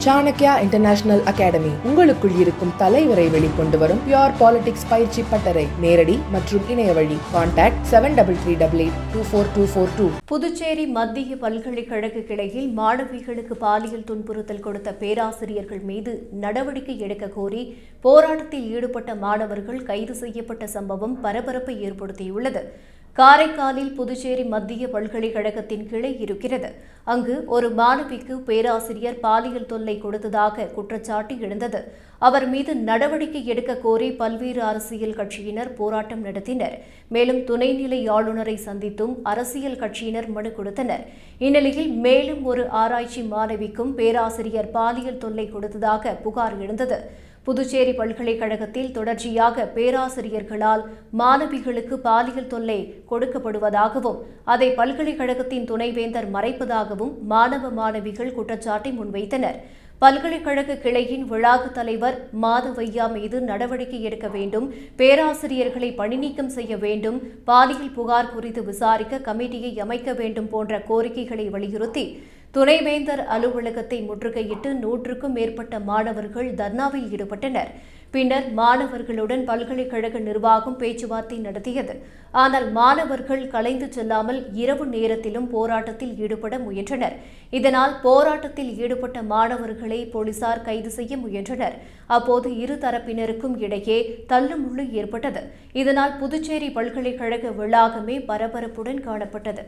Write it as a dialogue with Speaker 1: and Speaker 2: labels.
Speaker 1: Chanakya international academy உங்களுக்குள் இருக்கும் தலைவரை வெளிக்கொண்டு வரும் பியூர் பாலிடிக்ஸ் பயிற்சி பட்டறை. நேரடி மற்றும் இணைய வழி. கான்டாக்ட் 7338824242.
Speaker 2: புதுச்சேரி மத்திய பல்கலைக்கழக கிளையில் மாணவிகளுக்கு பாலியல் துன்புறுத்தல் கொடுத்த பேராசிரியர்கள் மீது நடவடிக்கை எடுக்க கோரி போராட்டத்தில் ஈடுபட்ட மாணவர்கள் கைது செய்யப்பட்ட சம்பவம் பரபரப்பை ஏற்படுத்தியுள்ளது. காரைக்காலில் புதுச்சேரி மத்திய பல்கலைக்கழகத்தின் கிளை இருக்கிறது. அங்கு ஒரு மாணவிக்கு பேராசிரியர் பாலியல் தொல்லை கொடுத்ததாக குற்றச்சாட்டு எழுந்தது. அவர் மீது நடவடிக்கை எடுக்க கோரி பல்வேறு அரசியல் கட்சியினர் போராட்டம் நடத்தினர். மேலும் துணைநிலை ஆளுநரை சந்தித்தும் அரசியல் கட்சியினர் மனு கொடுத்தனர். இந்நிலையில் மேலும் ஒரு ஆராய்ச்சி மாணவிக்கும் பேராசிரியர் பாலியல் தொல்லை கொடுத்ததாக புகார் எழுந்தது. புதுச்சேரி பல்கலைக்கழகத்தில் தொடர்ச்சியாக பேராசிரியர்களால் மாணவிகளுக்கு பாலியல் தொல்லை கொடுக்கப்படுவதாகவும் அதை பல்கலைக்கழகத்தின் துணைவேந்தர் மறைப்பதாகவும் மாணவ மாணவிகள் குற்றச்சாட்டை முன்வைத்தனர். பல்கலைக்கழக கிளையின் வளாக தலைவர் மாதவையா மீது நடவடிக்கை எடுக்க வேண்டும், பேராசிரியர்களை பணிநீக்கம் செய்ய வேண்டும், பாலியல் புகார் குறித்து விசாரிக்க கமிட்டியை அமைக்க வேண்டும் போன்ற கோரிக்கைகளை வலியுறுத்தி துணைவேந்தர் அலுவலகத்தை முற்றுகையிட்டு 100க்கும் மேற்பட்ட மாணவர்கள் தர்ணாவில் ஈடுபட்டனர். பின்னர் மாணவர்களுடன் பல்கலைக்கழக நிர்வாகம் பேச்சுவார்த்தை நடத்தியது. ஆனால் மாணவர்கள் கலைந்து செல்லாமல் இரவு நேரத்திலும் போராட்டத்தில் ஈடுபட முயன்றனர். இதனால் போராட்டத்தில் ஈடுபட்ட மாணவர்களை போலீசார் கைது செய்ய முயன்றனர். அப்போது இரு தரப்பினருக்கும் இடையே தள்ளுமுள்ளு ஏற்பட்டது. இதனால் புதுச்சேரி பல்கலைக்கழக வளாகமே பரபரப்புடன் காணப்பட்டது.